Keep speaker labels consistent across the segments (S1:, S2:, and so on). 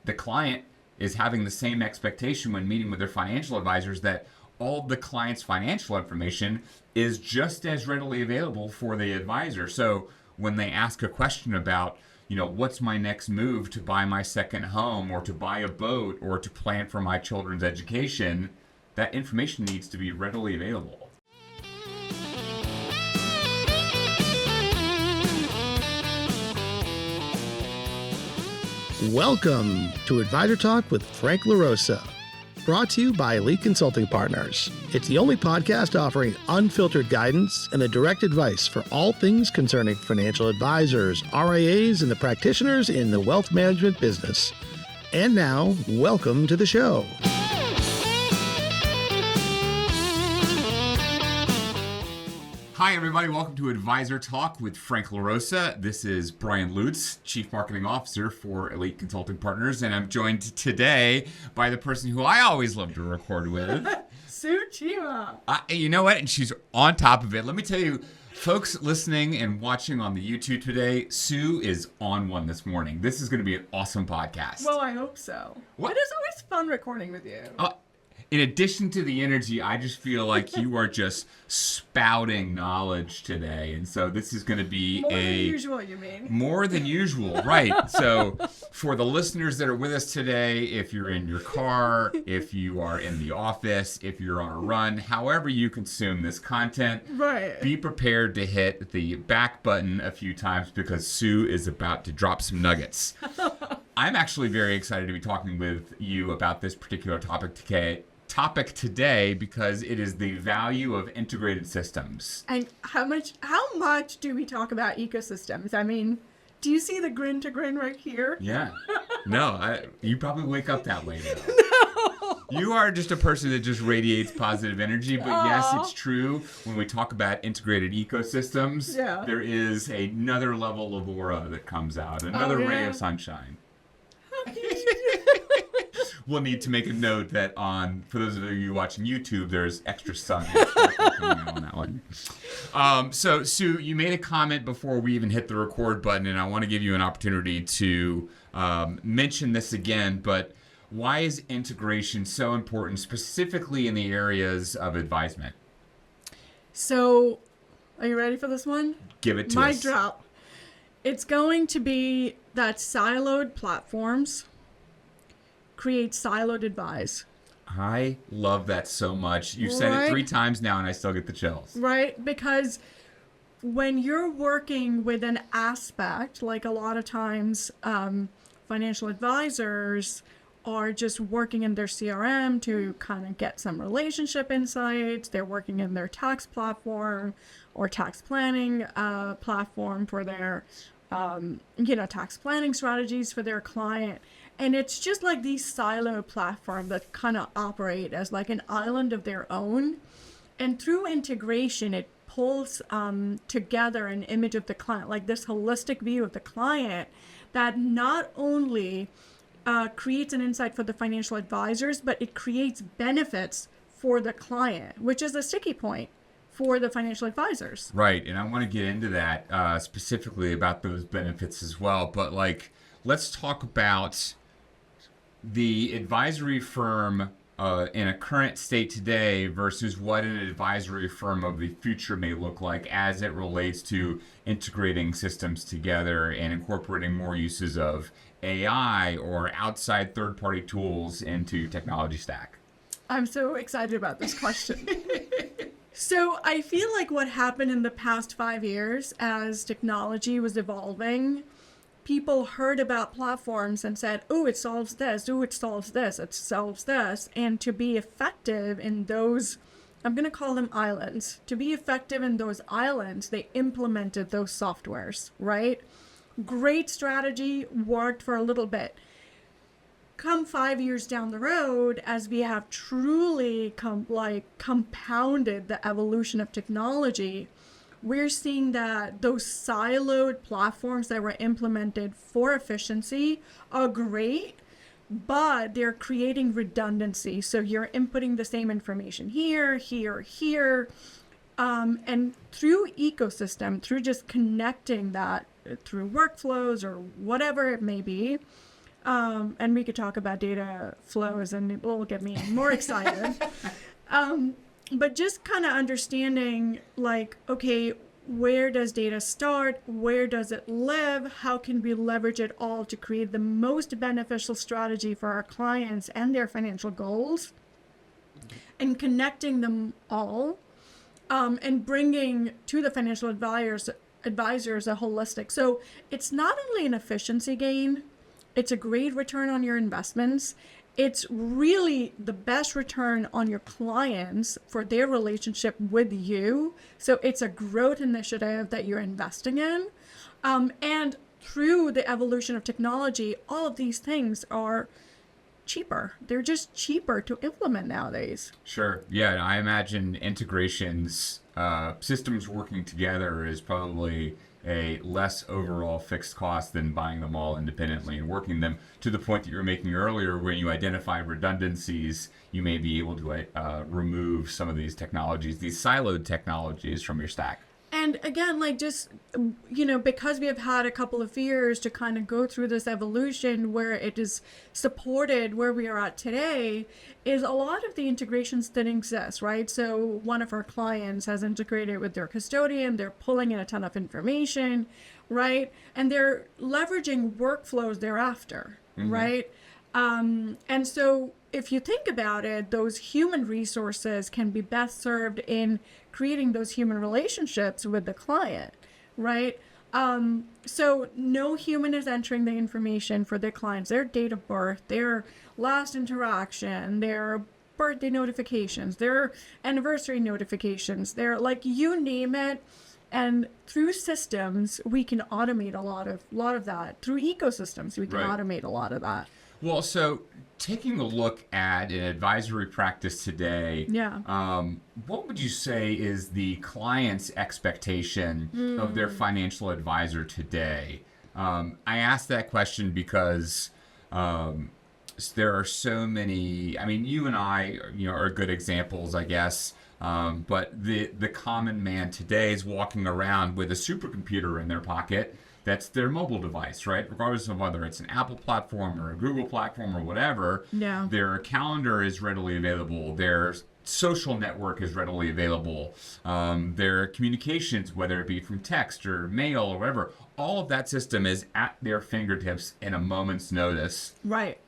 S1: the client is having the same expectation when meeting with their financial advisors that all the client's financial information is just as readily available for the advisor. So when they ask a question about, what's my next move to buy my second home or to buy a boat or to plan for my children's education, that information needs to be readily available.
S2: Welcome to Advisor Talk with Frank LaRosa, brought to you by Elite Consulting Partners. It's the only podcast offering unfiltered guidance and the direct advice for all things concerning financial advisors, RIAs, and the practitioners in the wealth management business. And now, welcome to the show.
S1: Hi, everybody. Welcome to Advisor Talk with Frank LaRosa. This is Brian Lutz, Chief Marketing Officer for Elite Consulting Partners, and I'm joined today by the person who I always love to record with.
S3: Sue Cheema.
S1: You know what? And she's on top of it. Let me tell you, folks listening and watching on the YouTube today, Sue is on one this morning. This is going to be an awesome podcast.
S3: Well, I hope so.
S1: What?
S3: It is always fun recording with you.
S1: In addition to the energy, I just feel like you are just spouting knowledge today. And so this is going to be
S3: More than usual, you mean?
S1: More than usual, right. So for the listeners that are with us today, if you're in your car, if you are in the office, if you're on a run, however you consume this content,
S3: right,
S1: be prepared to hit the back button a few times because Sue is about to drop some nuggets. I'm actually very excited to be talking with you about this particular topic today because it is the value of integrated systems.
S3: And how much do we talk about ecosystems? I mean, do you see the grin to grin right here?
S1: Yeah. No, you probably wake up that way now.
S3: No.
S1: You are just a person that just radiates positive energy, but yes, it's true. When we talk about integrated ecosystems, there is another level of aura that comes out, another ray of sunshine. We'll need to make a note that for those of you watching YouTube, there's extra sun coming out on that one. So, Sue, you made a comment before we even hit the record button, and I want to give you an opportunity to mention this again, but why is integration so important, specifically in the areas of advisement?
S3: So, are you ready for this one?
S1: Give it to us.
S3: Mic drop. It's going to be that siloed platforms create siloed advice.
S1: I love that so much. You've said it 3 times now and I still get the chills.
S3: Right? Because when you're working with an aspect, like a lot of times financial advisors are just working in their CRM to kind of get some relationship insights. They're working in their tax platform or tax planning platform for their tax planning strategies for their client. And it's just like these silo platforms that kind of operate as like an island of their own. And through integration, it pulls together an image of the client, like this holistic view of the client that not only creates an insight for the financial advisors, but it creates benefits for the client, which is a sticky point for the financial advisors.
S1: Right. And I want to get into that specifically about those benefits as well. But let's talk about the advisory firm in a current state today versus what an advisory firm of the future may look like as it relates to integrating systems together and incorporating more uses of AI or outside third-party tools into your technology stack.
S3: I'm so excited about this question. So I feel like what happened in the past 5 years as technology was evolving, people heard about platforms and said, oh, it solves this, oh, it solves this, it solves this. And to be effective in those, I'm going to call them islands. To be effective in those islands, they implemented those softwares, right? Great strategy, worked for a little bit. Come 5 years down the road, as we have truly compounded the evolution of technology, we're seeing that those siloed platforms that were implemented for efficiency are great, but they're creating redundancy. So you're inputting the same information here, and through ecosystem, through just connecting that through workflows or whatever it may be, And we could talk about data flows and it will get me more excited. But just kind of understanding like, okay, where does data start? Where does it live? How can we leverage it all to create the most beneficial strategy for our clients and their financial goals? And connecting them all, and bringing to the financial advisors a holistic. So it's not only an efficiency gain, it's a great return on your investments. It's really the best return on your clients for their relationship with you. So it's a growth initiative that you're investing in. And through the evolution of technology, all of these things are cheaper. They're just cheaper to implement nowadays.
S1: Sure. Yeah, I imagine integrations, systems working together is probably a less overall fixed cost than buying them all independently and working them to the point that you were making earlier. When you identify redundancies, you may be able to remove some of these technologies, these siloed technologies from your stack.
S3: And again, like just, because we have had a couple of years to kind of go through this evolution where it is supported where we are at today, is a lot of the integrations that exist, right? So one of our clients has integrated with their custodian, they're pulling in a ton of information, right? And they're leveraging workflows thereafter, right? And so if you think about it, those human resources can be best served in creating those human relationships with the client, right? So no human is entering the information for their clients, their date of birth, their last interaction, their birthday notifications, their anniversary notifications, their, like, you name it. And through systems, we can automate a lot of that. Through ecosystems, we can automate a lot of that.
S1: Well, so taking a look at an advisory practice today, what would you say is the client's expectation of their financial advisor today? I ask that question because there are so many. I mean, you and I, are good examples, I guess. But the common man today is walking around with a supercomputer in their pocket. That's their mobile device, right? Regardless of whether it's an Apple platform or a Google platform or whatever, their calendar is readily available. Their social network is readily available. Their communications, whether it be from text or mail or whatever, all of that system is at their fingertips in a moment's notice.
S3: Right.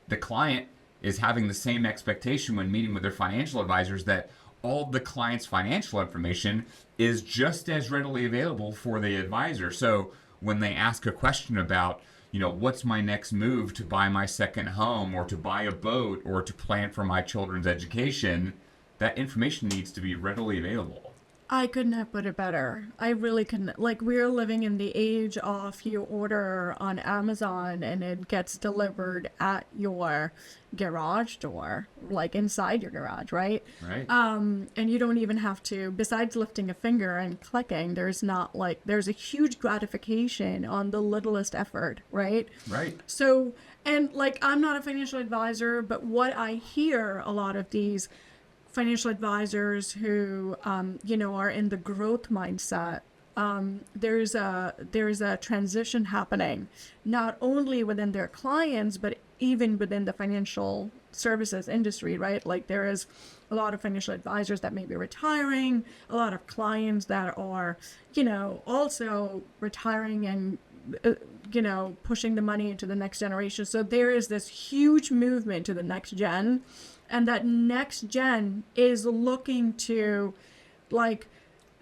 S1: The client is having the same expectation when meeting with their financial advisors that all the client's financial information is just as readily available for the advisor. So when they ask a question about, what's my next move to buy my second home or to buy a boat or to plan for my children's education, that information needs to be readily available.
S3: I couldn't have put it better. I really couldn't. Like, we're living in the age of you order on Amazon and it gets delivered at your garage door, like inside your garage, right?
S1: Right.
S3: And you don't even have to, besides lifting a finger and clicking, there's a huge gratification on the littlest effort, right?
S1: Right.
S3: So, and I'm not a financial advisor, but what I hear a lot of these financial advisors who, are in the growth mindset, there's a transition happening, not only within their clients, but even within the financial services industry, right? Like, there is a lot of financial advisors that may be retiring, a lot of clients that are, also retiring and, pushing the money into the next generation. So there is this huge movement to the next gen. And that next gen is looking to,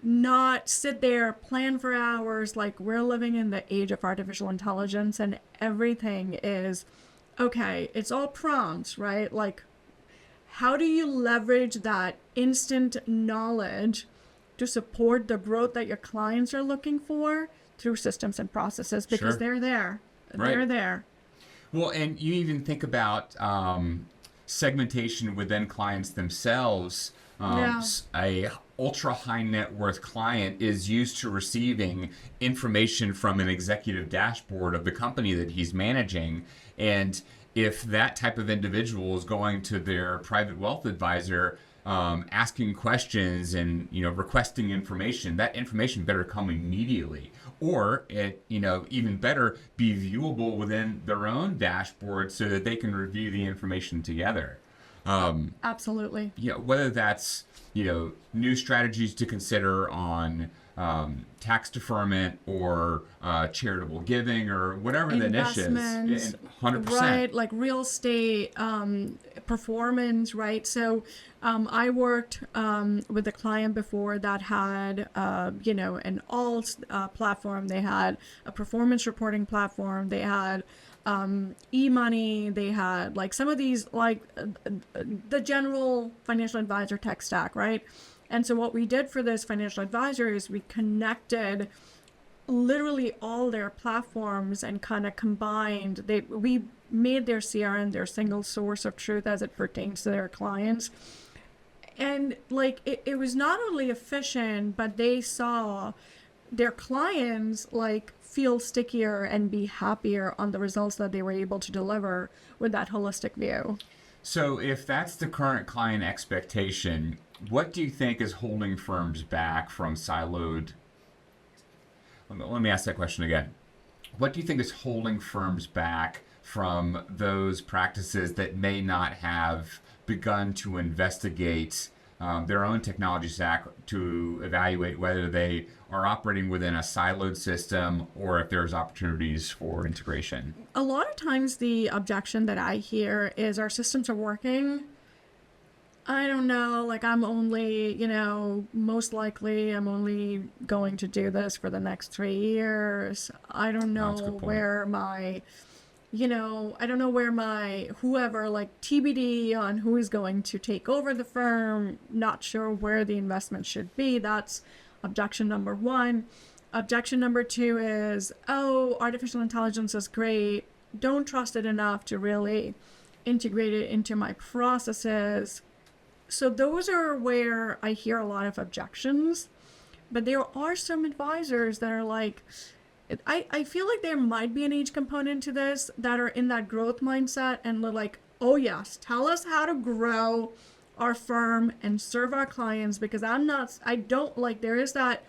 S3: not sit there, plan for hours. Like, we're living in the age of artificial intelligence and everything is, okay, it's all prompts, right? Like, how do you leverage that instant knowledge to support the growth that your clients are looking for through systems and processes? Because they're there.
S1: Right.
S3: They're there.
S1: Well, and you even think about segmentation within clients themselves. A ultra high net worth client is used to receiving information from an executive dashboard of the company that he's managing, and if that type of individual is going to their private wealth advisor asking questions and requesting information, that information better come immediately, or it even better be viewable within their own dashboard so that they can review the information together.
S3: Absolutely.
S1: Whether that's new strategies to consider on tax deferment or charitable giving or whatever the niche is.
S3: Investments,
S1: 100%.
S3: right? Like real estate performance, right? So I worked with a client before that had an alt platform. They had a performance reporting platform. They had e-money. They had like some of these like the general financial advisor tech stack, right? And so what we did for this financial advisor is we connected literally all their platforms and kind of combined. We made their CRM their single source of truth as it pertains to their clients. And like it was not only efficient, but they saw their clients like feel stickier and be happier on the results that they were able to deliver with that holistic view.
S1: So if that's the current client expectation, what do you think is holding firms back from siloed? Let me ask that question again. What do you think is holding firms back from those practices that may not have begun to investigate their own technology stack to evaluate whether they are operating within a siloed system or if there's opportunities for integration?
S3: A lot of times the objection that I hear is our systems are working. I don't know, like I'm only, most likely I'm only going to do this for the next 3 years. I don't know where my, I don't know where my whoever, like TBD on who is going to take over the firm, not sure where the investment should be. That's objection number one. Objection number two is, artificial intelligence is great. Don't trust it enough to really integrate it into my processes. So those are where I hear a lot of objections, but there are some advisors that are like, I feel like there might be an age component to this that are in that growth mindset and they're like, oh yes, tell us how to grow our firm and serve our clients because there is that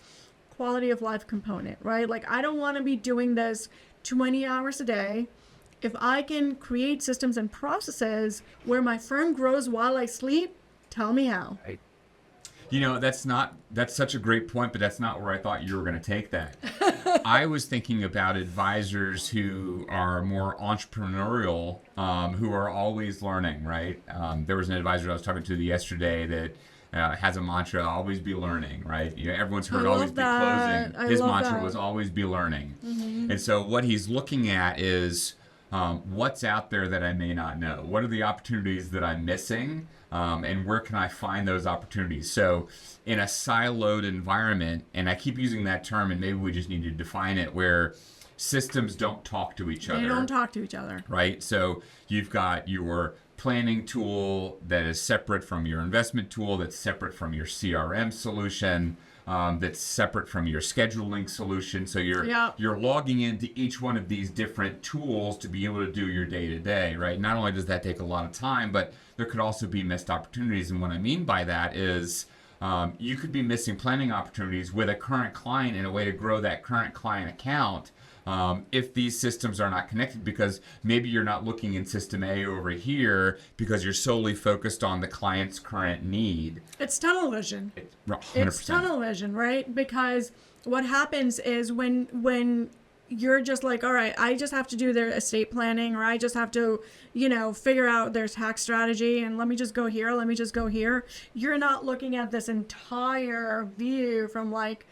S3: quality of life component, right? Like I don't want to be doing this 20 hours a day. If I can create systems and processes where my firm grows while I sleep, tell me how.
S1: Right. That's such a great point, but that's not where I thought you were going to take that. I was thinking about advisors who are more entrepreneurial, who are always learning, right? There was an advisor I was talking to yesterday that has a mantra, always be learning, right? Everyone's heard always be closing. His mantra was always be learning. Mm-hmm. And so what he's looking at is what's out there that I may not know? What are the opportunities that I'm missing? And where can I find those opportunities? So in a siloed environment, and I keep using that term, and maybe we just need to define it, where systems don't talk to each other.
S3: They don't talk to each other.
S1: Right? So you've got your planning tool that is separate from your investment tool, that's separate from your CRM solution, that's separate from your scheduling solution. So you're logging into each one of these different tools to be able to do your day-to-day, right? Not only does that take a lot of time, but there could also be missed opportunities. And what I mean by that is you could be missing planning opportunities with a current client in a way to grow that current client account if these systems are not connected, because maybe you're not looking in system A over here because you're solely focused on the client's current need.
S3: It's tunnel vision.
S1: 100%.
S3: It's tunnel vision, right? Because what happens is when you're just like, all right, I just have to do their estate planning, or I just have to, figure out their tax strategy, and let me just go here. You're not looking at this entire view from like,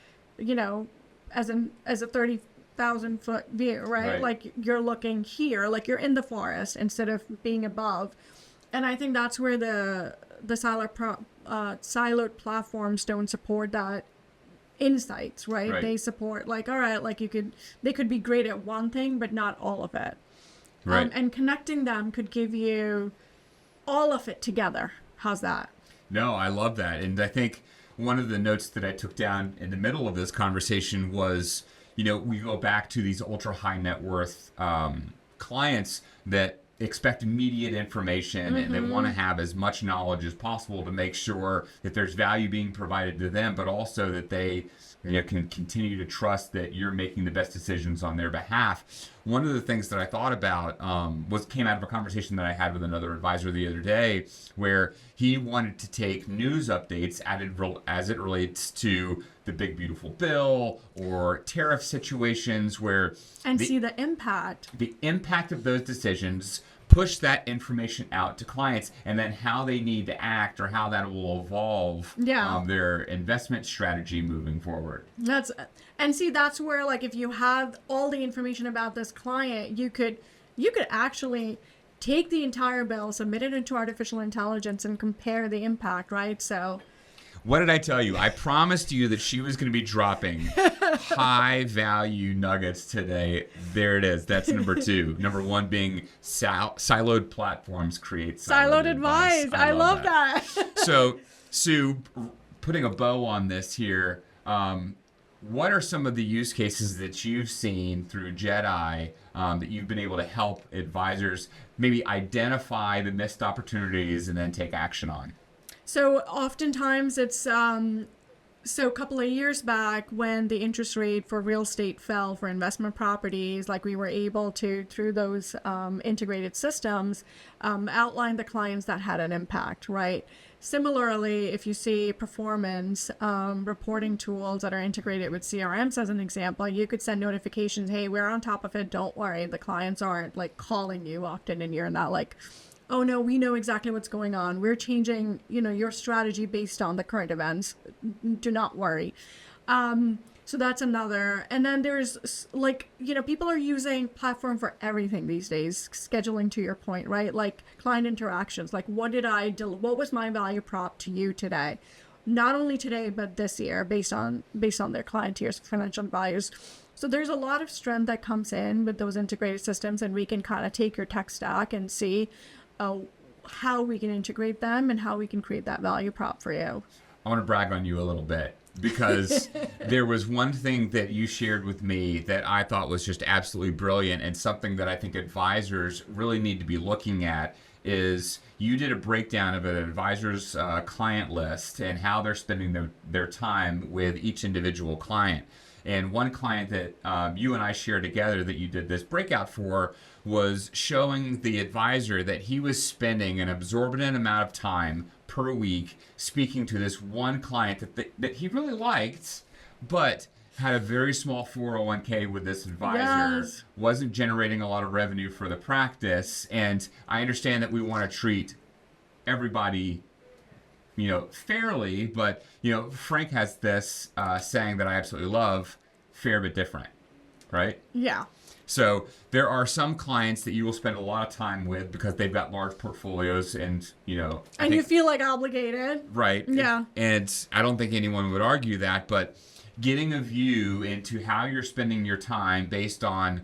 S3: as a 30,000 foot view, right? Like you're looking here, like you're in the forest instead of being above. And I think that's where the siloed platforms don't support that insights, right? They support like, all right, like they could be great at one thing, but not all of it.
S1: Right.
S3: And connecting them could give you all of it together. How's that?
S1: No, I love that. And I think one of the notes that I took down in the middle of this conversation was, we go back to these ultra high net worth clients that expect immediate information and they want to have as much knowledge as possible to make sure that there's value being provided to them, but also that they can continue to trust that you're making the best decisions on their behalf. One of the things that I thought about came out of a conversation that I had with another advisor the other day, where he wanted to take news updates as it relates to the big beautiful bill or tariff situations
S3: and see the impact
S1: of those decisions, push that information out to clients, and then how they need to act or how that will evolve their investment strategy moving forward.
S3: That's where, like, if you have all the information about this client, you could actually take the entire bill, submit it into artificial intelligence, and compare the impact, right? So
S1: what did I tell you? I promised you that she was going to be dropping high value nuggets today. There it is. That's number 2. Number 1 being siloed platforms create
S3: siloed advice. I love that.
S1: So, Sue, putting a bow on this here, what are some of the use cases that you've seen through Jedi that you've been able to help advisors maybe identify the missed opportunities and then take action on?
S3: So oftentimes it's, so a couple of years back when the interest rate for real estate fell for investment properties, like, we were able to, through those integrated systems, outline the clients that had an impact, right? Similarly, if you see performance reporting tools that are integrated with CRMs, as an example, you could send notifications, hey, we're on top of it, don't worry. The clients aren't, like, calling you often, and you're not like, oh no, we know exactly what's going on. We're changing, your strategy based on the current events. Do not worry. So that's another. And then there's, like, people are using platform for everything these days. Scheduling, to your point, right? Like, client interactions. Like, what was my value prop to you today? Not only today, but this year, based on their client tiers, financial advisors. So there's a lot of strength that comes in with those integrated systems, and we can kind of take your tech stack and see how we can integrate them and how we can create that value prop for you.
S1: I want to brag on you a little bit, because there was one thing that you shared with me that I thought was just absolutely brilliant, and something that I think advisors really need to be looking at is you did a breakdown of an advisor's client list and how they're spending their time with each individual client. And one client that you and I shared together that you did this breakout for was showing the advisor that he was spending an exorbitant amount of time per week speaking to this one client that he really liked, but had a very small 401k with this advisor,
S3: yes,
S1: wasn't generating a lot of revenue for the practice. And I understand that we want to treat everybody fairly, but Frank has this saying that I absolutely love: fair but different, right?
S3: Yeah.
S1: So there are some clients that you will spend a lot of time with because they've got large portfolios, and you
S3: feel like obligated,
S1: right?
S3: Yeah.
S1: And I don't think anyone would argue that, but getting a view into how you're spending your time based on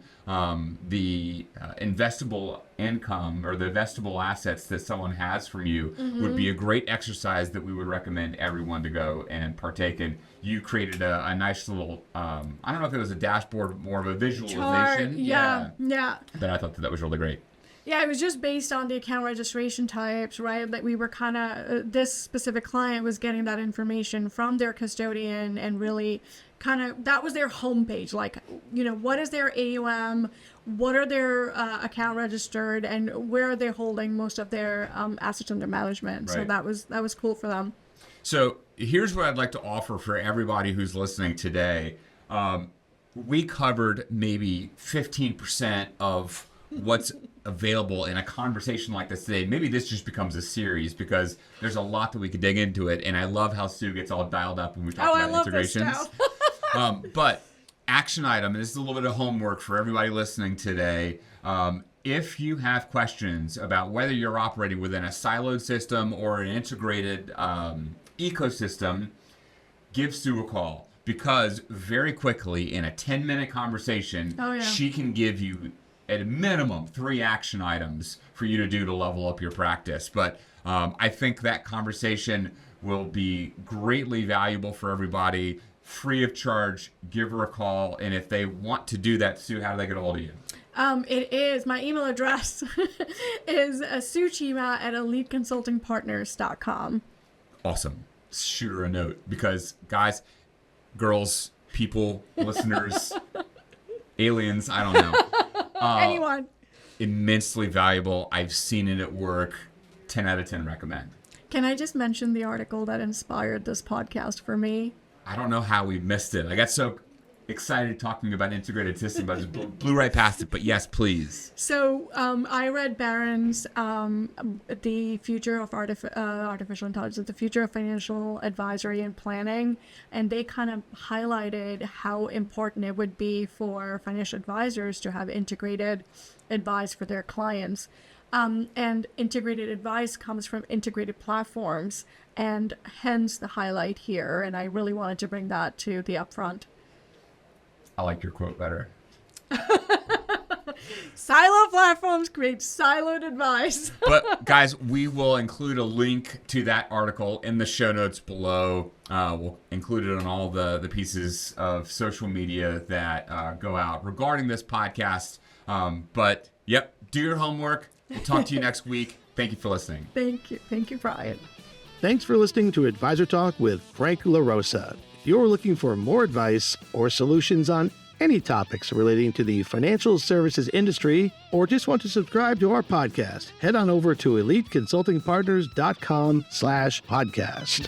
S1: the investable income or the investable assets that someone has from you would be a great exercise that we would recommend everyone to go and partake in. You created a nice little, I don't know if it was a dashboard, more of a visualization.
S3: Chart. Yeah.
S1: But I thought that was really great.
S3: Yeah, it was just based on the account registration types, right? That we were kind of, this specific client was getting that information from their custodian, and really kind of, that was their homepage. Like, what is their AUM? What are their account registered? And where are they holding most of their assets under management?
S1: Right.
S3: So that was cool for them.
S1: So here's what I'd like to offer for everybody who's listening today. We covered maybe 15% of what's available in a conversation like this today. Maybe this just becomes a series, because there's a lot that we could dig into it. And I love how Sue gets all dialed up when we talk about integrations. But action item, and this is a little bit of homework for everybody listening today. If you have questions about whether you're operating within a siloed system or an integrated ecosystem, give Sue a call, because very quickly in a 10-minute conversation, she can give you at a minimum 3 action items for you to do to level up your practice. But I think that conversation will be greatly valuable for everybody. Free of charge. Give her a call. And if they want to do that, Sue, how do they get a hold of you?
S3: It is. My email address is Sue Cheema at eliteconsultingpartners.com.
S1: Awesome. Shoot her a note because, guys, girls, people, listeners, aliens, I don't know.
S3: Anyone.
S1: Immensely valuable. I've seen it at work. 10 out of 10 recommend.
S3: Can I just mention the article that inspired this podcast for me?
S1: I don't know how we missed it. I got so excited talking about integrated systems, but I just blew right past it. But yes, please.
S3: So I read Barron's The Future of Artificial Intelligence, The Future of Financial Advisory and Planning, and they kind of highlighted how important it would be for financial advisors to have integrated advice for their clients. And integrated advice comes from integrated platforms, and hence the highlight here. And I really wanted to bring that to the upfront.
S1: I like your quote better.
S3: Silo platforms create siloed advice.
S1: But guys, we will include a link to that article in the show notes below. We'll include it on all the pieces of social media that go out regarding this podcast. But yep, do your homework. We'll talk to you next week. Thank you for listening.
S3: Thank you. Thank you, Brian.
S2: Thanks for listening to Advisor Talk with Frank LaRosa. If you're looking for more advice or solutions on any topics relating to the financial services industry, or just want to subscribe to our podcast, head on over to eliteconsultingpartners.com/podcast.